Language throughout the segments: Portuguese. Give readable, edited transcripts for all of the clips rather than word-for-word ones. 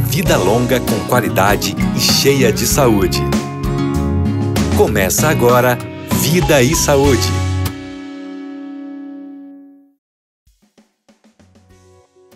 Vida longa com qualidade e cheia de saúde. Começa agora Vida e Saúde.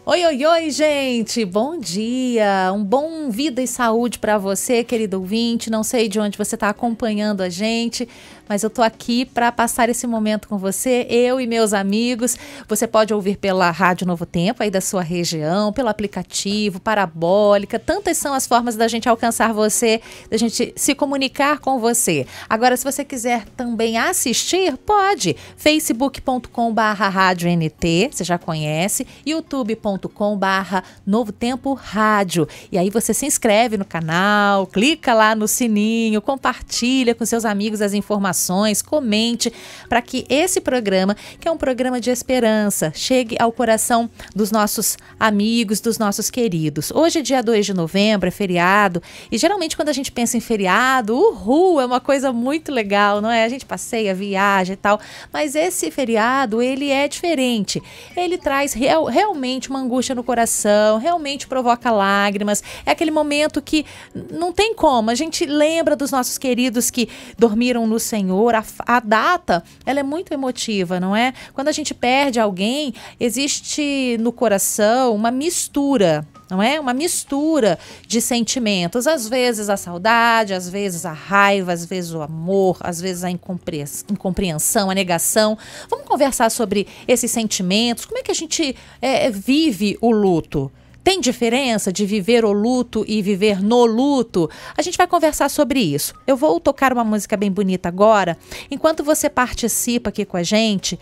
Oi, oi, oi, gente! Bom dia! Um bom Vida e Saúde para você, querido ouvinte. Não sei de onde você está acompanhando a gente, mas eu tô aqui para passar esse momento com você, eu e meus amigos. Você pode ouvir pela Rádio Novo Tempo, aí da sua região, pelo aplicativo, parabólica. Tantas são as formas da gente alcançar você, da gente se comunicar com você. Agora, se você quiser também assistir, pode. facebook.com/RádioNT, você já conhece, youtube.com/Novo Tempo Rádio. E aí você se inscreve no canal, clica lá no sininho, compartilha com seus amigos as informações, comente, para que esse programa, que é um programa de esperança, chegue ao coração dos nossos amigos, dos nossos queridos. Hoje é dia 2 de novembro, é feriado, e geralmente quando a gente pensa em feriado, é uma coisa muito legal, não é? A gente passeia, viaja e tal, mas esse feriado, ele é diferente. Ele traz realmente uma angústia no coração, realmente provoca lágrimas, é aquele momento que não tem como, a gente lembra dos nossos queridos que dormiram no Senhor. A data, ela é muito emotiva, não é? Quando a gente perde alguém, existe no coração uma mistura, não é? Uma mistura de sentimentos. Às vezes a saudade, às vezes a raiva, às vezes o amor, às vezes a incompreensão, a negação. Vamos conversar sobre esses sentimentos. Como é que a gente vive o luto? Tem diferença de viver o luto e viver no luto? A gente vai conversar sobre isso. Eu vou tocar uma música bem bonita agora. Enquanto você participa aqui com a gente,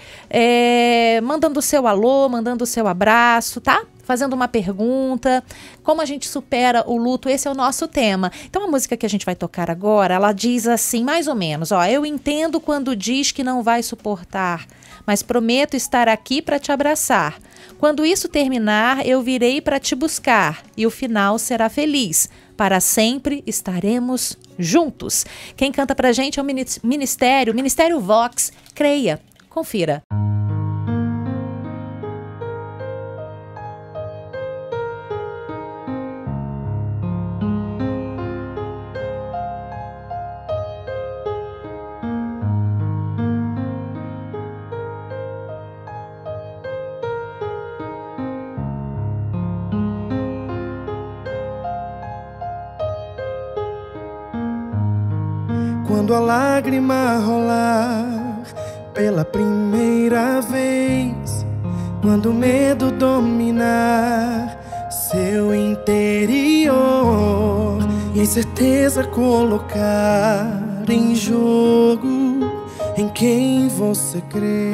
mandando o seu alô, mandando o seu abraço, tá? Fazendo uma pergunta, como a gente supera o luto, esse é o nosso tema. Então a música que a gente vai tocar agora, ela diz assim, mais ou menos, eu entendo quando diz que não vai suportar, mas prometo estar aqui para te abraçar. Quando isso terminar, eu virei para te buscar e o final será feliz. Para sempre estaremos juntos. Quem canta pra gente é o Ministério Vox. Creia, confira. Quando a lágrima rolar pela primeira vez, quando o medo dominar seu interior e a incerteza colocar em jogo em quem você crê,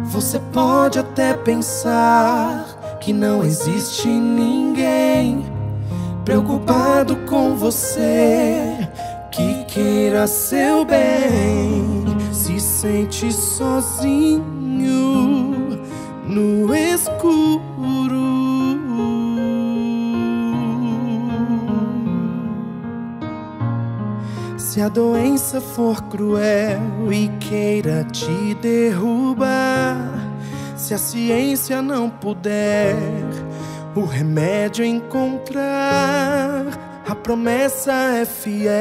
você pode até pensar que não existe ninguém preocupado com você, que queira seu bem. Se sente sozinho no escuro. Se a doença for cruel e queira te derrubar, se a ciência não puder o remédio encontrar, a promessa é fiel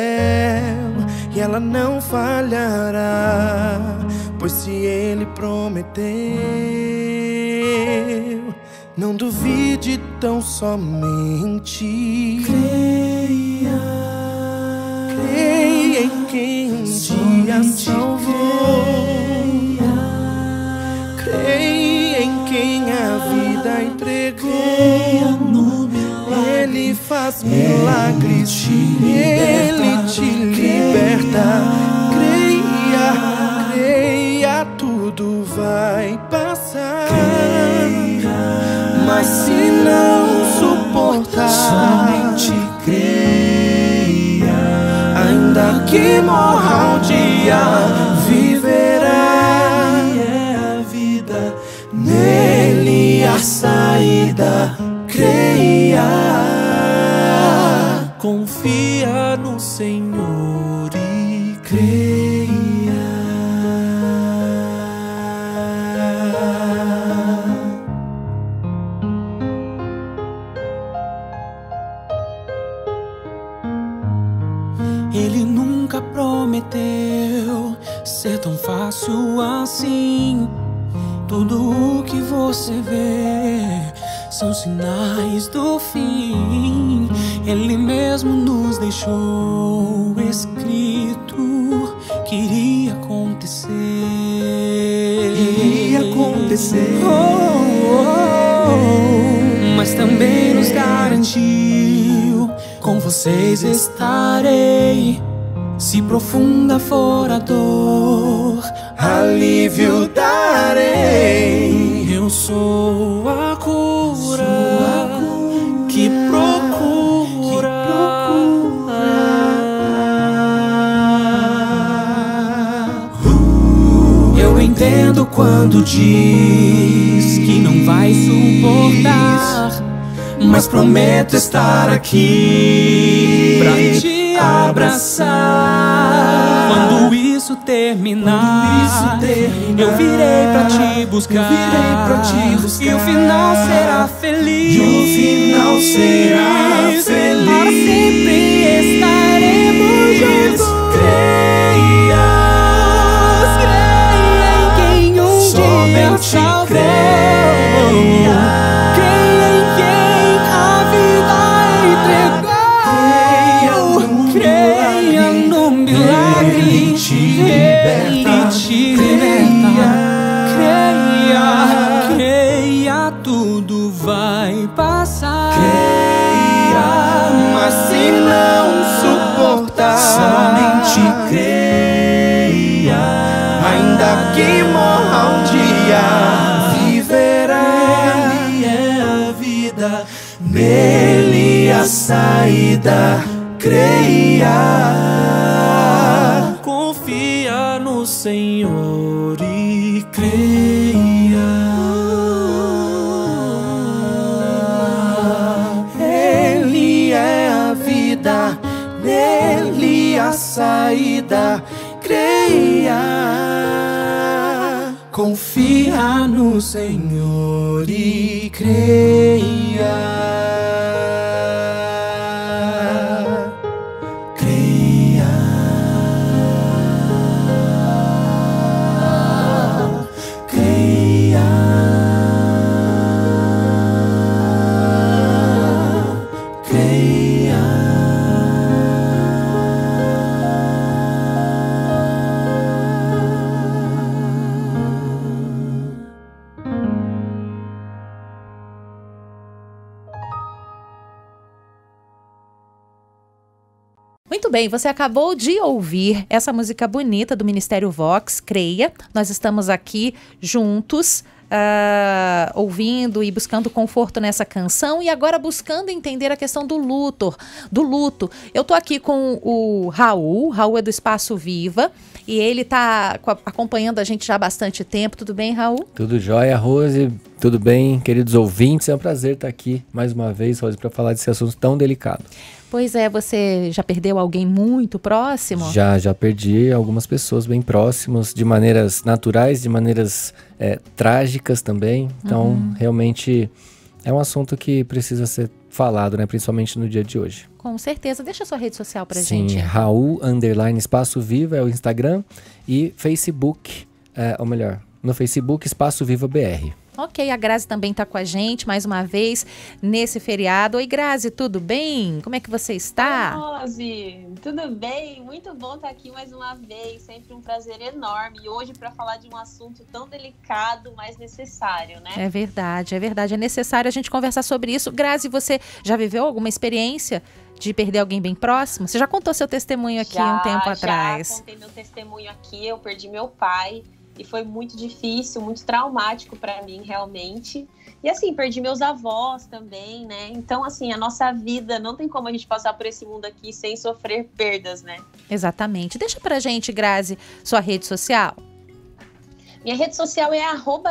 e ela não falhará, pois se ele prometeu, não duvide tão somente. Creia, creia em quem um dia salvou. Creia em quem a vida entregou. Ele faz milagres, Ele te liberta. Creia, creia, tudo vai passar. Mas se não suportar, somente creia. Ainda que morra um dia, viverá. É a vida, nele a saída. Creia, confia no Senhor e creia. ser tão fácil assim. Tudo o que você vê são sinais do fim. Ele mesmo nos deixou escrito que iria acontecer. Iria acontecer. Mas também nos garantiu: com vocês estarei. Se profunda for a dor, alívio darei. Eu sou a cura, que procura. Eu entendo quando diz que não vai suportar, mas prometo estar aqui pra te abraçar. Quando isso terminar, eu virei pra te buscar. E o final será feliz. Para sempre estaremos juntos. Creia em quem um dia salvou. Creia, tudo vai passar. Creia, mas se não suportar, somente creia. Ainda que morra um dia, viverá. Ele é a vida, nele a saída. Creia, confia no Senhor e creia. Ele é a vida, nele a saída. Creia, confia no Senhor e creia. Muito bem, você acabou de ouvir essa música bonita do Ministério Vox, Creia. Nós estamos aqui juntos, ouvindo e buscando conforto nessa canção e agora buscando entender a questão do luto. Eu tô aqui com o Raul é do Espaço Viva e ele tá acompanhando a gente já há bastante tempo. Tudo bem, Raul? Tudo jóia, Rose. Tudo bem, queridos ouvintes? É um prazer estar aqui mais uma vez, Rose, para falar desse assunto tão delicado. Pois é, você já perdeu alguém muito próximo? Já perdi algumas pessoas bem próximas, de maneiras naturais, de maneiras trágicas também. Então, realmente é um assunto que precisa ser falado, né? Principalmente no dia de hoje. Com certeza. Deixa a sua rede social pra gente. Sim, Raul_Espaço Viva é o Instagram e Facebook, ou melhor, no Facebook Espaço Viva BR. Ok, a Grazi também está com a gente mais uma vez nesse feriado. Oi, Grazi, tudo bem? Como é que você está? Oi, Rose, tudo bem? Muito bom estar aqui mais uma vez, sempre um prazer enorme. E hoje para falar de um assunto tão delicado, mas necessário, né? É verdade, é necessário a gente conversar sobre isso. Grazi, você já viveu alguma experiência de perder alguém bem próximo? Você já contou seu testemunho aqui um tempo atrás? Já contei meu testemunho aqui, eu perdi meu pai. E foi muito difícil, muito traumático para mim, realmente. E assim, perdi meus avós também, né? Então, assim, a nossa vida, não tem como a gente passar por esse mundo aqui sem sofrer perdas, né? Exatamente. Deixa pra gente, Grazi, sua rede social. Minha rede social é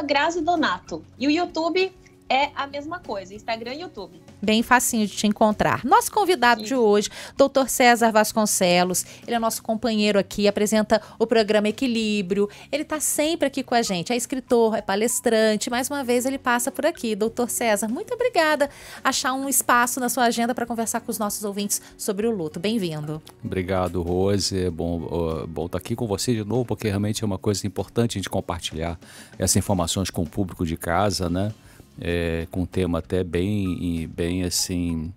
@Grazi Donato. E o YouTube é a mesma coisa, Instagram e YouTube. Bem facinho de te encontrar. Nosso convidado de hoje, Dr. César Vasconcelos, ele é nosso companheiro aqui, apresenta o programa Equilíbrio, ele está sempre aqui com a gente, é escritor, é palestrante, mais uma vez ele passa por aqui. Dr. César, muito obrigada, achar um espaço na sua agenda para conversar com os nossos ouvintes sobre o luto. Bem-vindo. Obrigado, Rose, é bom estar aqui com você de novo, porque realmente é uma coisa importante a gente compartilhar essas informações com o público de casa, né? Com um tema até bem assim,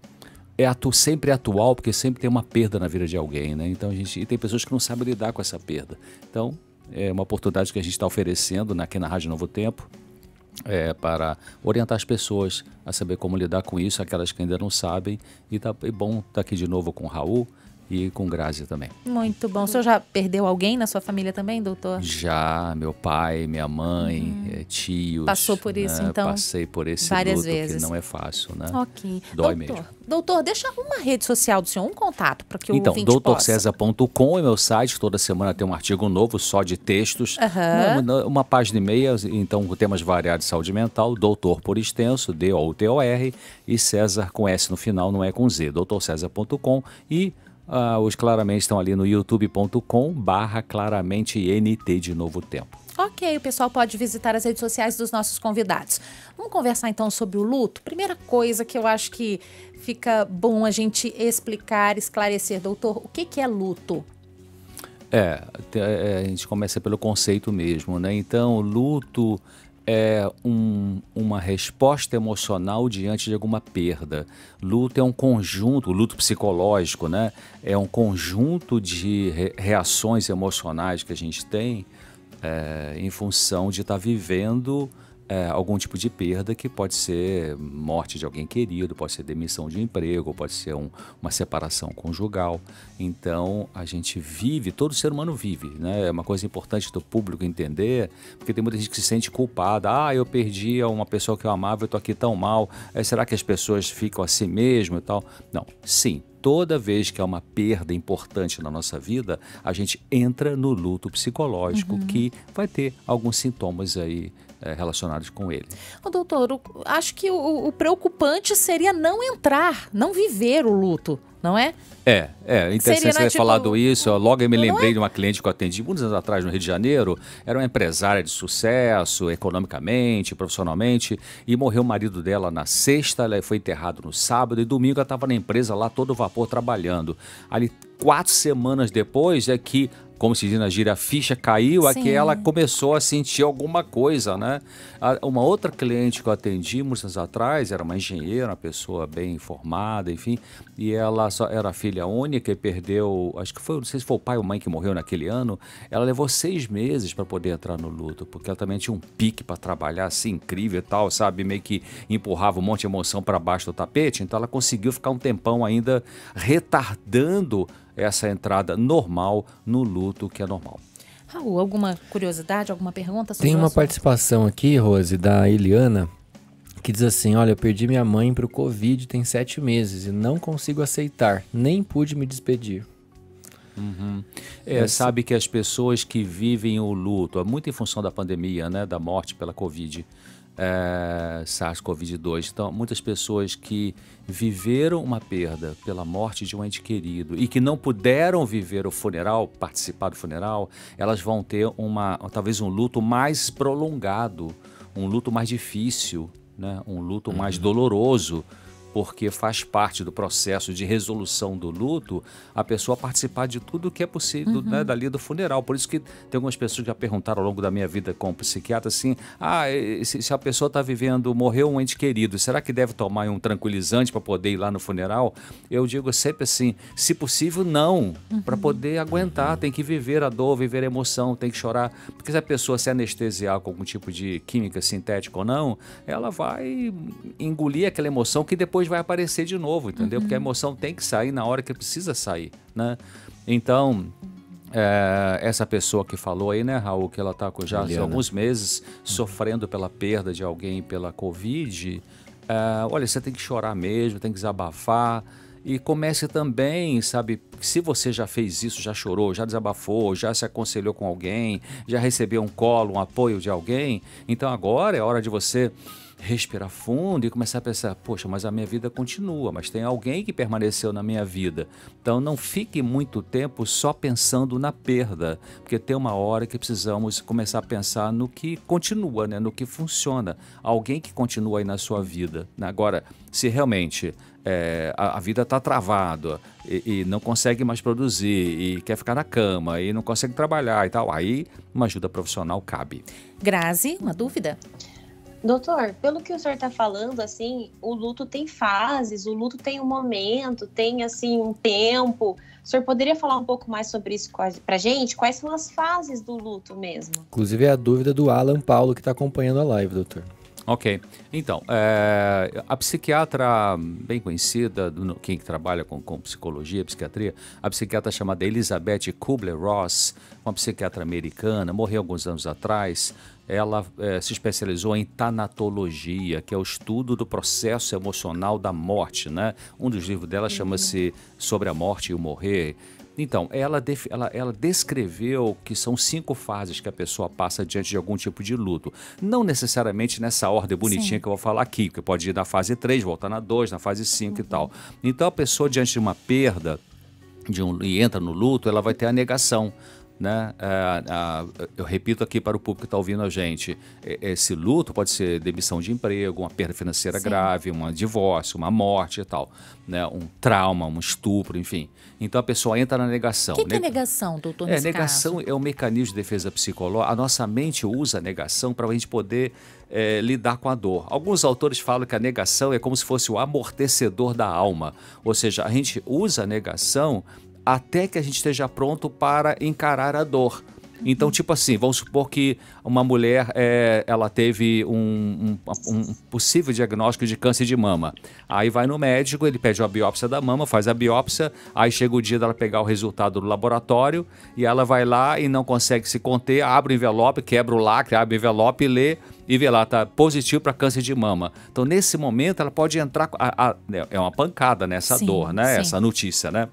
sempre atual, porque sempre tem uma perda na vida de alguém, né? Então e tem pessoas que não sabem lidar com essa perda. Então é uma oportunidade que a gente está oferecendo aqui na Rádio Novo Tempo, para orientar as pessoas a saber como lidar com isso, aquelas que ainda não sabem. E é bom estar aqui de novo com o Raul e com Grazi também. Muito bom. O senhor já perdeu alguém na sua família também, doutor? Já, meu pai, minha mãe, tios. Passou por isso, né? Então? Passei por esse várias luto vezes. que não é fácil, né? Ok. Dói mesmo. Doutor, deixa uma rede social do senhor, um contato para que o então, ouvinte possa. drcesar.com é meu site, toda semana tem um artigo novo só de textos, uma página e meia, então com temas variados de saúde mental, doutor por extenso, D-O-U-T-O-R, e César com S no final, não é com Z, drcesar.com, e os Claramente estão ali no youtube.com/claramente-nt de Novo Tempo. Ok, o pessoal pode visitar as redes sociais dos nossos convidados. Vamos conversar então sobre o luto? Primeira coisa que eu acho que fica bom a gente explicar, esclarecer, doutor, o que é luto? A gente começa pelo conceito mesmo, né? Então, luto é uma resposta emocional diante de alguma perda. Luto é um conjunto, luto psicológico, né? É um conjunto de reações emocionais que a gente tem em função de estar vivendo algum tipo de perda, que pode ser morte de alguém querido, pode ser demissão de emprego, pode ser uma separação conjugal. Então a gente vive, todo ser humano vive, né? É uma coisa importante do público entender, porque tem muita gente que se sente culpada. Eu perdi uma pessoa que eu amava, eu tô aqui tão mal. Será que as pessoas ficam assim mesmo e tal? Não, sim. Toda vez que há uma perda importante na nossa vida, a gente entra no luto psicológico, que vai ter alguns sintomas aí relacionados com ele. Doutor, acho que o preocupante seria não entrar, não viver o luto, não é? Interessante você ter falado isso. Logo eu me lembrei de uma cliente que eu atendi muitos anos atrás no Rio de Janeiro. Era uma empresária de sucesso, economicamente, profissionalmente, e morreu o marido dela na sexta, ela foi enterrado no sábado, e domingo ela estava na empresa lá, todo vapor, trabalhando. Ali, 4 semanas depois é que, como se diz na gíria, a ficha caiu, é que ela começou a sentir alguma coisa, né? Uma outra cliente que eu atendi muitos anos atrás, era uma engenheira, uma pessoa bem formada, enfim, e ela só era filha única e perdeu, acho que foi, não sei se foi o pai ou mãe que morreu naquele ano. Ela levou 6 meses para poder entrar no luto, porque ela também tinha um pique para trabalhar assim, incrível e tal, sabe? Meio que empurrava um monte de emoção para baixo do tapete, então ela conseguiu ficar um tempão ainda retardando essa entrada normal no luto, que é normal. Raul, alguma curiosidade, alguma pergunta sobre Tem uma assunto? participação aqui, Rose, da Eliana, que diz assim: olha, eu perdi minha mãe pro Covid tem 7 meses e não consigo aceitar, nem pude me despedir. Sabe que as pessoas que vivem o luto, é muito em função da pandemia, né, da morte pela Covid, SARS-CoV-2. Então, muitas pessoas que viveram uma perda pela morte de um ente querido e que não puderam viver o funeral, participar do funeral, elas vão ter talvez um luto mais prolongado, um luto mais difícil, né? Um luto mais doloroso, porque faz parte do processo de resolução do luto a pessoa participar de tudo que é possível, né, dali do funeral. Por isso que tem algumas pessoas que já perguntaram ao longo da minha vida como psiquiatra assim: se a pessoa está vivendo, morreu um ente querido, será que deve tomar um tranquilizante para poder ir lá no funeral? Eu digo sempre assim, se possível não, para poder aguentar, tem que viver a dor, viver a emoção, tem que chorar, porque se a pessoa se anestesiar com algum tipo de química sintética ou não, ela vai engolir aquela emoção que depois vai aparecer de novo, entendeu? Porque a emoção tem que sair na hora que precisa sair, né? Então, essa pessoa que falou aí, né, Raul, que ela está já há alguns meses sofrendo pela perda de alguém pela Covid, olha, você tem que chorar mesmo, tem que desabafar. E comece também, sabe, que se você já fez isso, já chorou, já desabafou, já se aconselhou com alguém, já recebeu um colo, um apoio de alguém, então agora é hora de você respirar fundo e começar a pensar, poxa, mas a minha vida continua, mas tem alguém que permaneceu na minha vida. Então não fique muito tempo só pensando na perda, porque tem uma hora que precisamos começar a pensar no que continua, né? No que funciona. Alguém que continua aí na sua vida. Agora, se realmente a vida está travada e não consegue mais produzir e quer ficar na cama e não consegue trabalhar e tal, aí uma ajuda profissional cabe. Grazi, uma dúvida? Doutor, pelo que o senhor está falando, assim, o luto tem fases, o luto tem um momento, tem, assim, um tempo. O senhor poderia falar um pouco mais sobre isso pra gente? Quais são as fases do luto mesmo? Inclusive é a dúvida do Alan Paulo que está acompanhando a live, doutor. Ok. Então, a psiquiatra bem conhecida, quem trabalha com psicologia, psiquiatria, a psiquiatra chamada Elizabeth Kubler-Ross, uma psiquiatra americana, morreu alguns anos atrás. Ela se especializou em tanatologia, que é o estudo do processo emocional da morte, né? Um dos livros dela chama-se Sobre a Morte e o Morrer. Então, ela descreveu que são 5 fases que a pessoa passa diante de algum tipo de luto. Não necessariamente nessa ordem bonitinha que eu vou falar aqui, porque pode ir na fase 3, voltar na 2, na fase 5 e tal. Então, a pessoa diante de uma perda e entra no luto, ela vai ter a negação. Né? Eu repito aqui para o público que está ouvindo a gente, esse luto pode ser demissão de emprego, uma perda financeira grave, um divórcio, uma morte e tal, né? Um trauma, um estupro, enfim. Então a pessoa entra na negação. O que é negação, doutor, nesse negação caso? É um mecanismo de defesa psicológica. A nossa mente usa a negação para a gente poder lidar com a dor. Alguns autores falam que a negação é como se fosse o amortecedor da alma, ou seja, a gente usa a negação até que a gente esteja pronto para encarar a dor. Então, tipo assim, vamos supor que uma mulher ela teve um possível diagnóstico de câncer de mama. Aí vai no médico, ele pede uma biópsia da mama, faz a biópsia, aí chega o dia dela pegar o resultado do laboratório e ela vai lá e não consegue se conter, abre o envelope, quebra o lacre, abre o envelope e lê e vê lá, tá positivo para câncer de mama. Então, nesse momento, ela pode entrar... é uma pancada nessa dor, né? Sim. Essa notícia, né?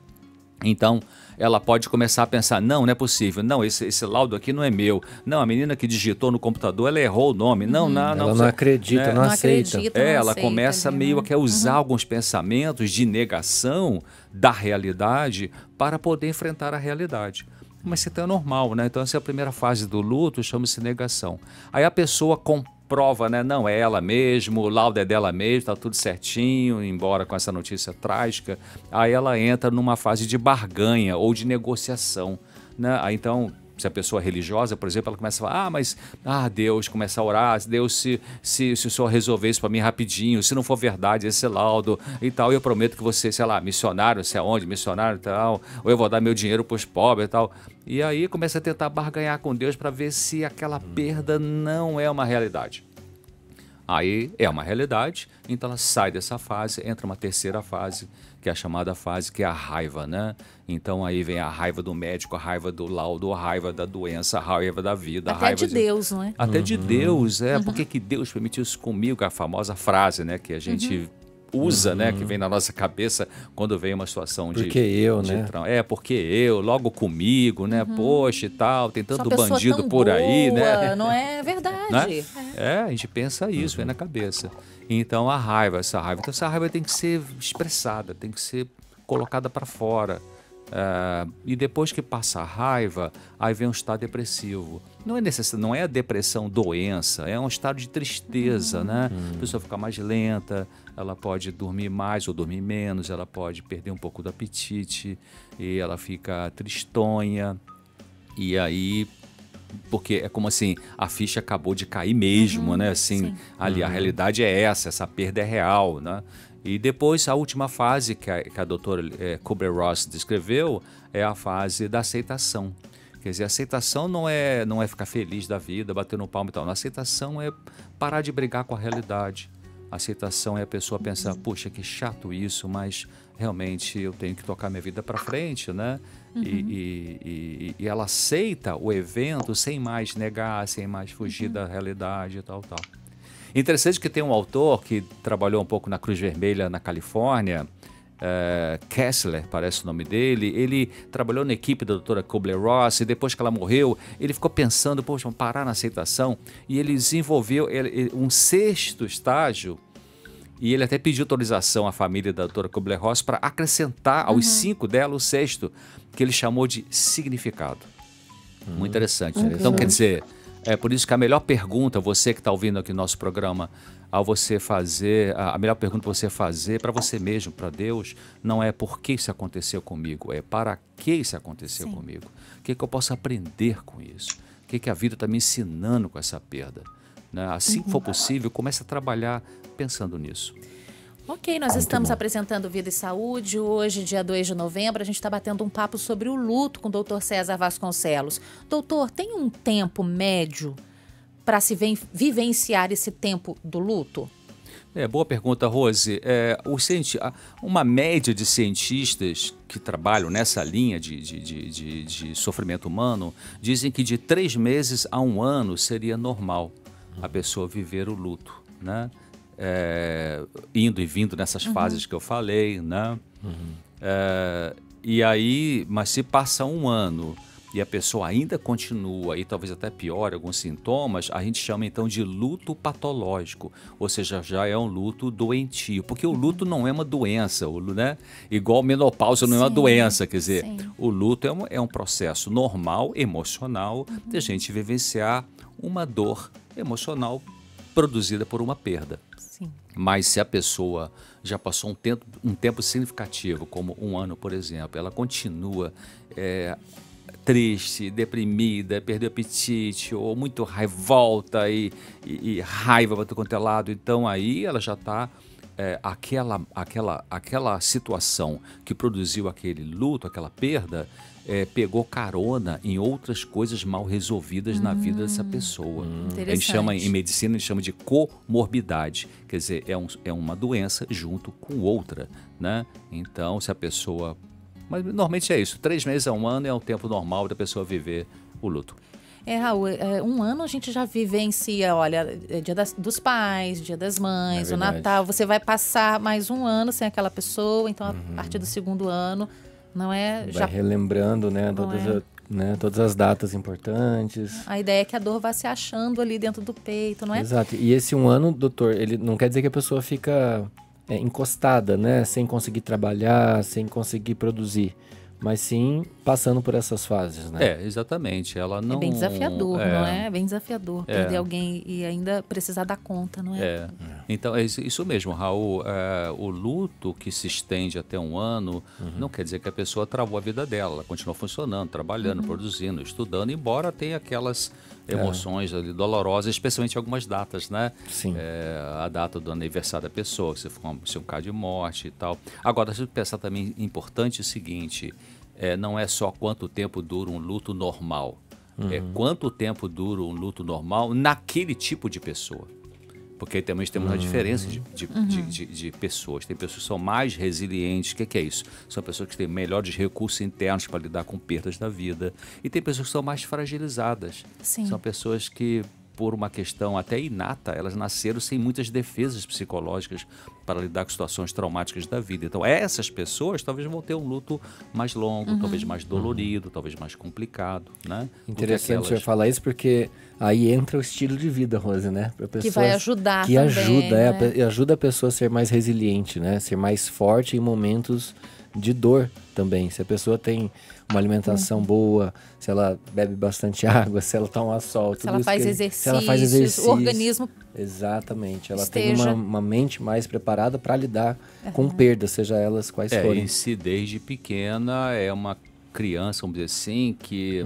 Então, ela pode começar a pensar, não é possível, não, esse laudo aqui não é meu, não, a menina que digitou no computador, ela errou o nome, não. Ela não acredita, né? não aceita. Ela começa meio a usar alguns pensamentos de negação da realidade para poder enfrentar a realidade. Mas isso é normal, né? Então essa é a primeira fase do luto, chama-se negação. Aí a pessoa prova, né? Não, é ela mesmo, o laudo é dela mesmo, tá tudo certinho, embora com essa notícia trágica. Aí ela entra numa fase de barganha ou de negociação, né? Aí então, se a pessoa é religiosa, por exemplo, ela começa a falar, Deus, começa a orar, Deus, se o senhor resolver isso para mim rapidinho, se não for verdade esse laudo e tal, eu prometo que você, sei lá, missionário, sei aonde, missionário e tal, ou eu vou dar meu dinheiro para os pobres e tal. E aí começa a tentar barganhar com Deus para ver se aquela perda não é uma realidade. Aí é uma realidade, então ela sai dessa fase, entra uma terceira fase, que é a chamada fase que é a raiva, né? Então aí vem a raiva do médico, a raiva do laudo, a raiva da doença, a raiva da vida. Até a raiva de Deus, não é? Até de Deus, Por que Deus permitiu isso comigo? A famosa frase, né? Que a gente usa, né? Que vem na nossa cabeça quando vem uma situação de... Porque eu, né? Porque eu, logo comigo, né? Poxa e tal, tem tanto bandido por aí, né? Não é verdade. Né? A gente pensa isso, vem na cabeça. Então essa raiva. Então essa raiva tem que ser expressada, tem que ser colocada para fora. E depois que passa a raiva, aí vem um estado depressivo. Não é a depressão doença, é um estado de tristeza, né? A pessoa fica mais lenta, ela pode dormir mais ou dormir menos, ela pode perder um pouco do apetite, e ela fica tristonha, e aí... Porque é como assim, a ficha acabou de cair mesmo, né? Assim, ali a realidade é essa perda é real, né? E depois a última fase que a doutora Kubler-Ross descreveu é a fase da aceitação. Quer dizer, a aceitação não é ficar feliz da vida, bater no palmo e tal. A aceitação é parar de brigar com a realidade. A aceitação é a pessoa pensar, puxa, que chato isso, mas realmente eu tenho que tocar minha vida para frente, né? E ela aceita o evento sem mais negar, sem mais fugir da realidade e tal. Interessante que tem um autor que trabalhou um pouco na Cruz Vermelha na Califórnia, Kessler, parece o nome dele. Ele trabalhou na equipe da doutora Kubler-Ross e depois que ela morreu, ele ficou pensando, poxa, vamos parar na aceitação, e ele desenvolveu um 6º estágio, e ele até pediu autorização à família da doutora Kubler-Ross para acrescentar aos 5 dela o 6º, que ele chamou de significado. Muito interessante. Então, quer dizer, é por isso que a melhor pergunta, você que está ouvindo aqui no nosso programa, ao você fazer, a melhor pergunta para você fazer para você mesmo, para Deus, não é por que isso aconteceu comigo, é para que isso aconteceu comigo. O que eu posso aprender com isso? O que a vida está me ensinando com essa perda? Né? Assim que for possível, comece a trabalhar pensando nisso. Ok, nós estamos apresentando Vida e Saúde. Hoje, dia 2 de novembro, a gente está batendo um papo sobre o luto com o Dr. César Vasconcelos. Doutor, tem um tempo médio para se vivenciar esse tempo do luto? Boa pergunta, Rose. Uma média de cientistas que trabalham nessa linha de sofrimento humano dizem que de 3 meses a 1 ano seria normal a pessoa viver o luto, né? Indo e vindo nessas fases que eu falei, né? E aí, mas se passa 1 ano e a pessoa ainda continua e talvez até piore alguns sintomas, a gente chama então de luto patológico, ou seja, já é um luto doentio, porque o luto não é uma doença, né? Igual menopausa não é uma doença, quer dizer, o luto é um processo normal, emocional, de a gente vivenciar uma dor emocional produzida por uma perda. Mas se a pessoa já passou um tempo significativo, como 1 ano, por exemplo, ela continua triste, deprimida, perdeu o apetite, ou muito revolta e raiva para todo quanto é lado, então aí ela já está... aquela situação que produziu aquele luto, aquela perda, pegou carona em outras coisas mal resolvidas na vida dessa pessoa. A gente chama, em medicina, a gente chama de comorbidade. Quer dizer, é uma doença junto com outra, né? Então, se a pessoa... Mas normalmente é isso, 3 meses a 1 ano é o tempo normal da pessoa viver o luto. Raul, 1 ano a gente já vivencia, olha, dia dos pais, dia das mães, o Natal. Você vai passar mais 1 ano sem aquela pessoa, então a partir do 2º ano, não é... Vai relembrando, né, todas as datas importantes. A ideia é que a dor vá se achando ali dentro do peito, não é? Exato. E esse 1 ano, doutor, ele não quer dizer que a pessoa fica encostada, né, sem conseguir trabalhar, sem conseguir produzir. Mas sim passando por essas fases, né? Exatamente. Ela não... É bem desafiador, não é? É bem desafiador perder alguém e ainda precisar dar conta, não é? Então, é isso mesmo, Raul. O luto que se estende até 1 ano não quer dizer que a pessoa travou a vida dela. Ela continua funcionando, trabalhando, produzindo, estudando, embora tenha aquelas emoções ali dolorosas, especialmente algumas datas, né? Sim. A data do aniversário da pessoa, se for um caso de morte e tal. Agora, a gente pensar também importante o seguinte... não é só quanto tempo dura um luto normal, é quanto tempo dura um luto normal naquele tipo de pessoa. Porque também temos uma diferença de pessoas. Tem pessoas que são mais resilientes. O que é isso? São pessoas que têm melhores recursos internos para lidar com perdas da vida. E tem pessoas que são mais fragilizadas. Sim. São pessoas que, por uma questão até inata, elas nasceram sem muitas defesas psicológicas para lidar com situações traumáticas da vida. Então, essas pessoas talvez vão ter um luto mais longo, talvez mais dolorido, talvez mais complicado, né? Interessante você falar isso, porque aí entra o estilo de vida, Rose, né? Que vai ajudar que também, ajuda, né? Ajuda a pessoa a ser mais resiliente, né? Ser mais forte em momentos de dor também. Se a pessoa tem uma alimentação boa, se ela bebe bastante água, se ela toma sol, se ela faz exercícios, o organismo... Exatamente. Ela tem uma mente mais preparada para lidar com perdas, seja elas quais forem. E se desde pequena é uma criança, vamos dizer assim, que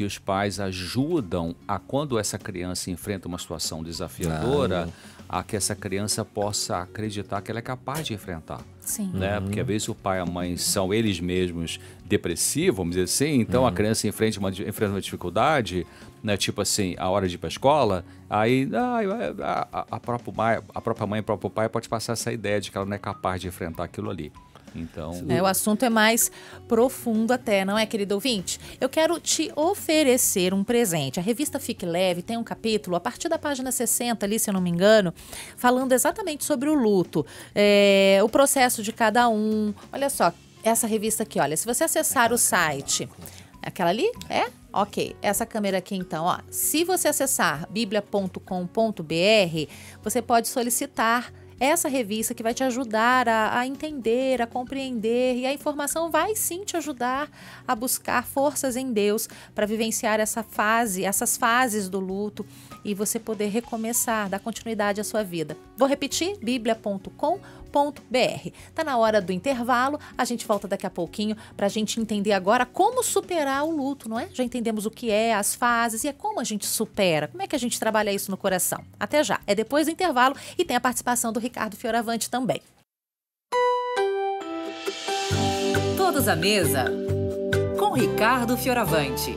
os pais ajudam a, quando essa criança enfrenta uma situação desafiadora, a que essa criança possa acreditar que ela é capaz de enfrentar. Sim. Né? Porque às vezes o pai e a mãe são eles mesmos depressivos, vamos dizer assim, então a criança enfrenta uma dificuldade, né? Tipo assim, a hora de ir para a escola, aí a própria mãe e o próprio pai pode passar essa ideia de que ela não é capaz de enfrentar aquilo ali. Então, o assunto é mais profundo até, não é, querido ouvinte? Eu quero te oferecer um presente. A revista Fique Leve tem um capítulo, a partir da página 60 ali, se eu não me engano, falando exatamente sobre o luto, o processo de cada um. Olha só, essa revista aqui, olha, se você acessar o site... Aquela ali? É? Ok. Essa câmera aqui, então, ó. Se você acessar biblia.com.br, você pode solicitar essa revista que vai te ajudar a entender, a compreender, e a informação vai sim te ajudar a buscar forças em Deus para vivenciar essas fases do luto e você poder recomeçar, dar continuidade à sua vida. Vou repetir, biblia.com.br. Tá na hora do intervalo, a gente volta daqui a pouquinho para a gente entender agora como superar o luto, não é? Já entendemos o que é, as fases e é como a gente supera, como é que a gente trabalha isso no coração. Até já, é depois do intervalo e tem a participação do Ricardo Fioravante também. Todos à mesa com Ricardo Fioravante.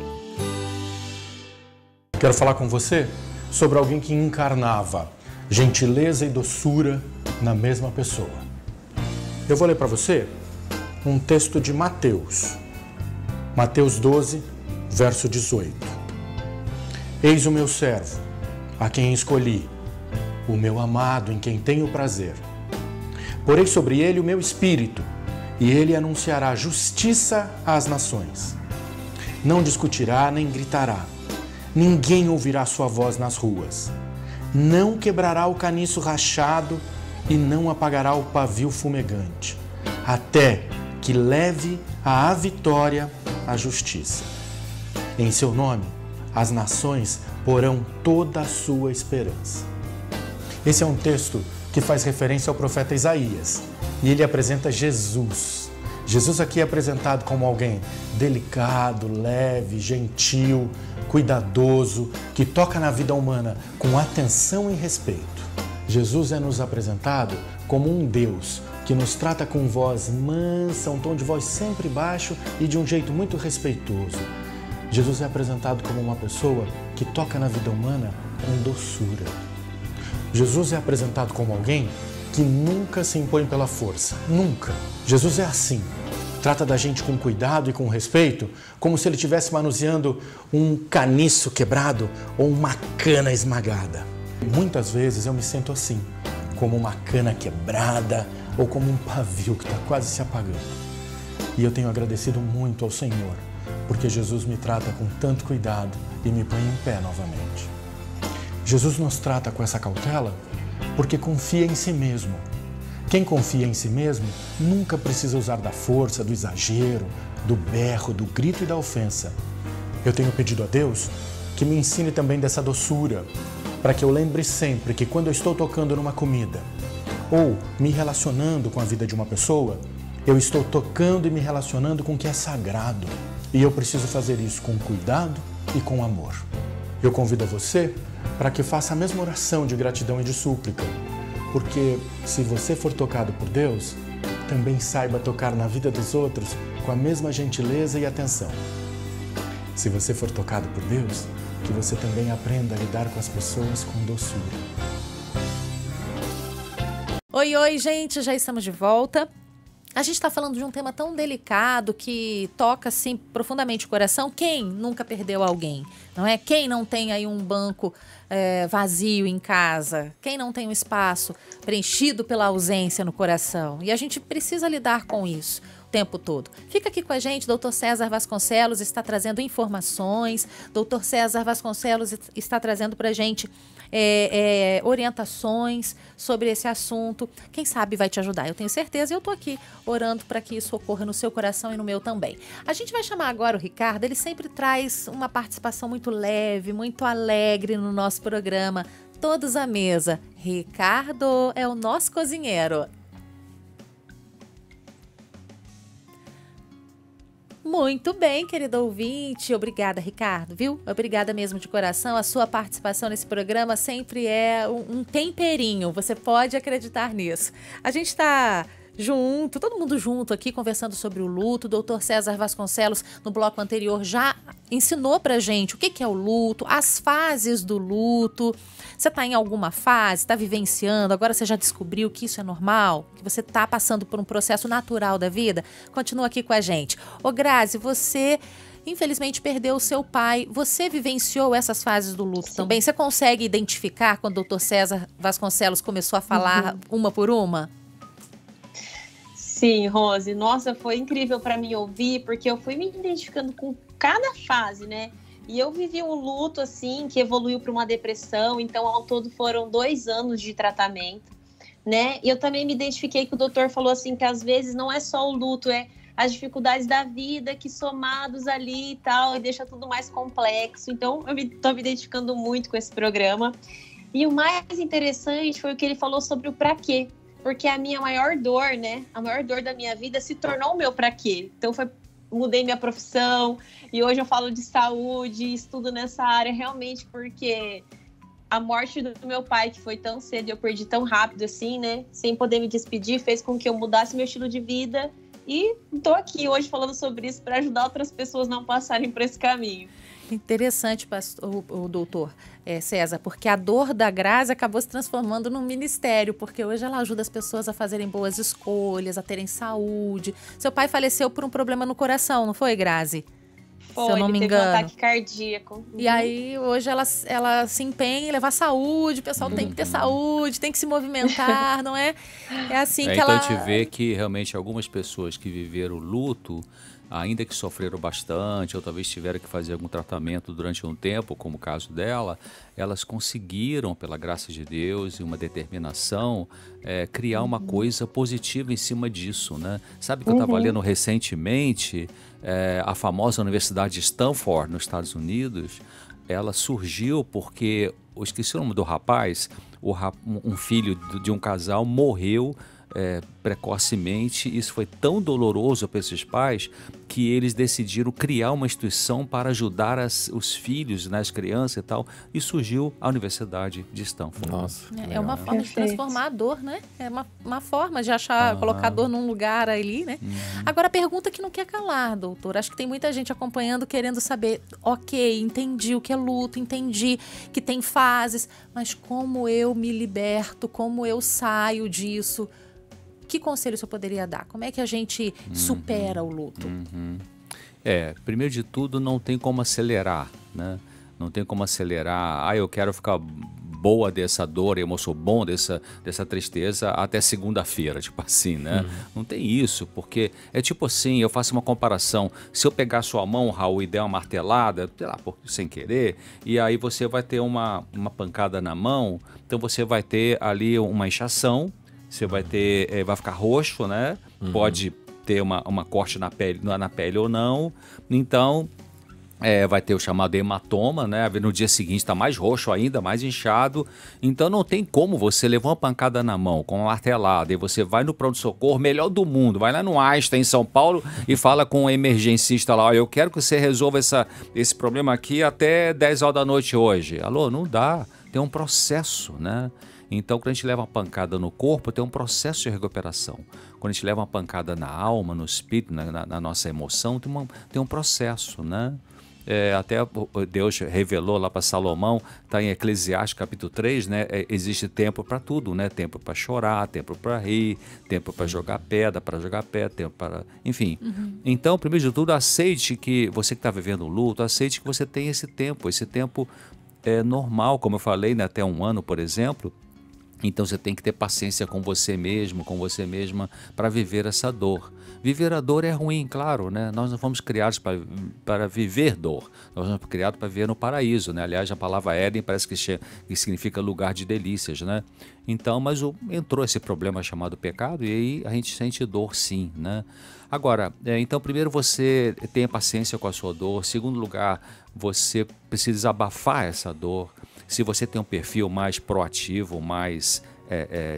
Quero falar com você sobre alguém que encarnava gentileza e doçura na mesma pessoa. Eu vou ler para você um texto de Mateus. Mateus 12, verso 18. Eis o meu servo, a quem escolhi, o meu amado, em quem tenho prazer. Porei sobre ele o meu espírito, e ele anunciará justiça às nações. Não discutirá nem gritará. Ninguém ouvirá sua voz nas ruas. Não quebrará o caniço rachado e não apagará o pavio fumegante, até que leve à vitória a justiça. Em seu nome, as nações porão toda a sua esperança. Esse é um texto que faz referência ao profeta Isaías, e ele apresenta Jesus. Jesus aqui é apresentado como alguém delicado, leve, gentil, cuidadoso, que toca na vida humana com atenção e respeito. Jesus é nos apresentado como um Deus que nos trata com voz mansa, um tom de voz sempre baixo e de um jeito muito respeitoso. Jesus é apresentado como uma pessoa que toca na vida humana com doçura. Jesus é apresentado como alguém que nunca se impõe pela força, nunca. Jesus é assim, trata da gente com cuidado e com respeito, como se ele estivesse manuseando um caniço quebrado ou uma cana esmagada. Muitas vezes eu me sinto assim, como uma cana quebrada ou como um pavio que está quase se apagando. E eu tenho agradecido muito ao Senhor, porque Jesus me trata com tanto cuidado e me põe em pé novamente. Jesus nos trata com essa cautela porque confia em si mesmo. Quem confia em si mesmo nunca precisa usar da força, do exagero, do berro, do grito e da ofensa. Eu tenho pedido a Deus que me ensine também dessa doçura, para que eu lembre sempre que quando eu estou tocando numa comida ou me relacionando com a vida de uma pessoa, eu estou tocando e me relacionando com o que é sagrado. E eu preciso fazer isso com cuidado e com amor. Eu convido a você para que faça a mesma oração de gratidão e de súplica, porque se você for tocado por Deus, também saiba tocar na vida dos outros com a mesma gentileza e atenção. Se você for tocado por Deus, que você também aprenda a lidar com as pessoas com doçura. Oi, oi, gente, já estamos de volta. A gente está falando de um tema tão delicado que toca, assim, profundamente o coração. Quem nunca perdeu alguém, não é? Quem não tem aí um banco vazio em casa? Quem não tem um espaço preenchido pela ausência no coração? E a gente precisa lidar com isso o tempo todo. Fica aqui com a gente, Dr. César Vasconcelos está trazendo informações. Dr. César Vasconcelos está trazendo para a gente orientações sobre esse assunto. Quem sabe vai te ajudar, eu tenho certeza, e eu tô aqui orando para que isso ocorra no seu coração e no meu também. A gente vai chamar agora o Ricardo, ele sempre traz uma participação muito leve, muito alegre no nosso programa, Todos à Mesa. Ricardo é o nosso cozinheiro. Muito bem, querido ouvinte. Obrigada, Ricardo, viu? Obrigada mesmo de coração. A sua participação nesse programa sempre é um temperinho. Você pode acreditar nisso. A gente está junto, todo mundo junto aqui, conversando sobre o luto. O doutor César Vasconcelos, no bloco anterior, já ensinou pra gente o que é o luto, as fases do luto. Você está em alguma fase, está vivenciando, agora você já descobriu que isso é normal, que você está passando por um processo natural da vida? Continua aqui com a gente. Ô Grazi, você infelizmente perdeu o seu pai. Você vivenciou essas fases do luto também? Você consegue identificar quando o doutor César Vasconcelos começou a falar uma por uma? Sim, Rose. Nossa, foi incrível para mim ouvir, porque eu fui me identificando com cada fase, né? E eu vivi um luto, assim, que evoluiu para uma depressão. Então, ao todo, foram 2 anos de tratamento, né? E eu também me identifiquei que o doutor falou, assim, que às vezes não é só o luto, é as dificuldades da vida que somados ali e tal, e deixa tudo mais complexo. Então, eu tô me identificando muito com esse programa. E o mais interessante foi o que ele falou sobre o pra quê. Porque a minha maior dor, né? A maior dor da minha vida se tornou o meu pra quê. Então, mudei minha profissão e hoje eu falo de saúde, estudo nessa área realmente porque a morte do meu pai, que foi tão cedo e eu perdi tão rápido assim, né? Sem poder me despedir, fez com que eu mudasse meu estilo de vida. E estou aqui hoje falando sobre isso para ajudar outras pessoas a não passarem por esse caminho. Interessante, o doutor César, porque a dor da Grazi acabou se transformando num ministério, porque hoje ela ajuda as pessoas a fazerem boas escolhas, a terem saúde. Seu pai faleceu por um problema no coração, não foi, Grazi? Foi, se eu não me engano. Teve um ataque cardíaco. E aí, hoje ela se empenha em levar saúde, o pessoal tem que ter saúde, tem que se movimentar, não é? É assim que então ela... a gente vê que realmente algumas pessoas que viveram luto, ainda que sofreram bastante, ou talvez tiveram que fazer algum tratamento durante um tempo, como o caso dela, elas conseguiram, pela graça de Deus e uma determinação, criar uma coisa positiva em cima disso, né? Sabe que eu estava lendo recentemente, a famosa Universidade de Stanford, nos Estados Unidos, ela surgiu porque, eu esqueci o nome do rapaz, um filho de um casal morreu precocemente. Isso foi tão doloroso para esses pais que eles decidiram criar uma instituição para ajudar os filhos, né, as crianças e tal, e surgiu a Universidade de Stanford. Nossa, é uma forma de transformar a dor, né? É uma forma de achar, colocar a dor num lugar ali, né? Agora, a pergunta que não quer calar, doutor, acho que tem muita gente acompanhando querendo saber, ok, entendi o que é luto, entendi que tem fases, mas como eu me liberto, como eu saio disso? Que conselho você poderia dar? Como é que a gente supera o luto? Primeiro de tudo, não tem como acelerar, né? Não tem como acelerar, eu quero ficar boa dessa dor, eu sou bom dessa tristeza até segunda-feira, tipo assim, né? Não tem isso, porque é tipo assim, eu faço uma comparação, se eu pegar sua mão, Raul, e der uma martelada, sei lá, sem querer, e aí você vai ter uma pancada na mão, então você vai ter ali uma inchação, você vai ter, vai ficar roxo, né? Pode ter uma corte na pele ou não. Então, vai ter o chamado hematoma, né? No dia seguinte está mais roxo ainda, mais inchado. Então não tem como você levar uma pancada na mão com uma martelada e você vai no pronto-socorro, melhor do mundo, vai lá no Einstein, em São Paulo, e fala com o emergencista lá, eu quero que você resolva esse problema aqui até 10 horas da noite hoje. Alô, não dá. Tem um processo, né? Então, quando a gente leva uma pancada no corpo, tem um processo de recuperação. Quando a gente leva uma pancada na alma, no espírito, na nossa emoção, tem um processo, né? Até Deus revelou lá para Salomão, está em Eclesiastes capítulo 3, né? Existe tempo para tudo, né? Tempo para chorar, tempo para rir, tempo para jogar pedra, tempo para... Enfim. Então, primeiro de tudo, aceite que você que está vivendo um luto, aceite que você tem esse tempo é normal, como eu falei, né? Até 1 ano, por exemplo. Então você tem que ter paciência com você mesmo, com você mesma, para viver essa dor. Viver a dor é ruim, claro, né? Nós não fomos criados para viver dor. Nós fomos criados para viver no paraíso, né? Aliás, a palavra Éden parece que significa lugar de delícias, né? Então, mas entrou esse problema chamado pecado e aí a gente sente dor sim, né? Agora, então primeiro você tenha paciência com a sua dor. Segundo lugar, você precisa desabafar essa dor. Se você tem um perfil mais proativo, mais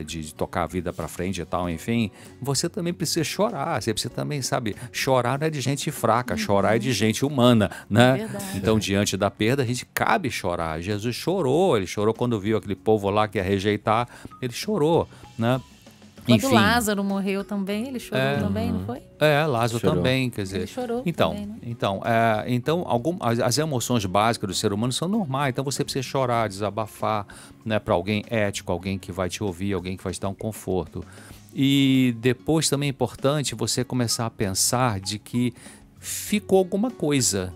de tocar a vida para frente e tal, enfim, você também precisa chorar. Você precisa também, sabe, chorar não é de gente fraca, chorar é de gente humana, né? Verdade. Então, diante da perda, a gente cabe chorar. Jesus chorou, ele chorou quando viu aquele povo lá que ia rejeitar, ele chorou, né? Quando Enfim. Lázaro morreu também, ele chorou também, não foi? Lázaro Chorou. também, quer dizer. Ele chorou Então, também, né? então as emoções básicas do ser humano são normais. Então você precisa chorar, desabafar, né, para alguém ético, alguém que vai te ouvir, alguém que vai te dar um conforto. E depois também é importante você começar a pensar de que ficou alguma coisa,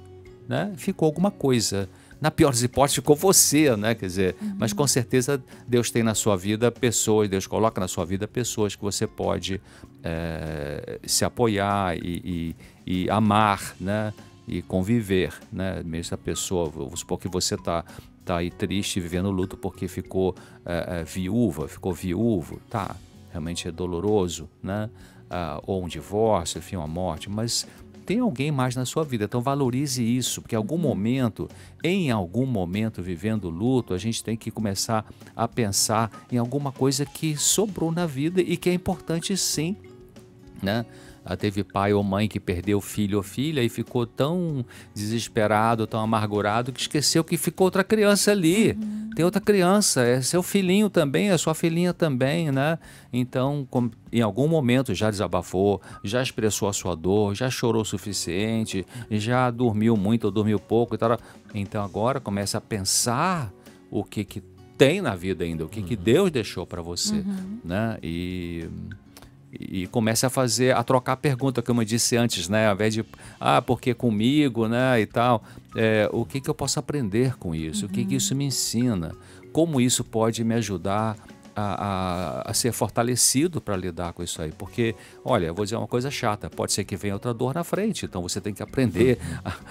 né? Ficou alguma coisa. Na pior das hipóteses, ficou você, né? Quer dizer, mas com certeza Deus tem na sua vida pessoas, Deus coloca na sua vida pessoas que você pode se apoiar e amar, né? E conviver, né? Mesmo a pessoa, vamos supor que você tá aí triste, vivendo luto porque ficou ficou viúvo, tá? Realmente é doloroso, né? Ou um divórcio, enfim, uma morte, mas tem alguém mais na sua vida, então valorize isso, porque em algum momento, vivendo luto, a gente tem que começar a pensar em alguma coisa que sobrou na vida e que é importante sim, né? Teve pai ou mãe que perdeu filho ou filha e ficou tão desesperado, tão amargurado, que esqueceu que ficou outra criança ali. Tem outra criança, é seu filhinho também, é sua filhinha também, né? Então, em algum momento já desabafou, já expressou a sua dor, já chorou o suficiente, já dormiu muito ou dormiu pouco e tal. Então agora começa a pensar o que tem na vida ainda, o que Deus deixou para você, né? E comece a trocar a pergunta, como eu disse antes, né? Ao invés de, porque comigo, né? E tal. O que eu posso aprender com isso? O que isso me ensina? Como isso pode me ajudar a ser fortalecido para lidar com isso aí? Porque, olha, eu vou dizer uma coisa chata, pode ser que venha outra dor na frente, então você tem que aprender,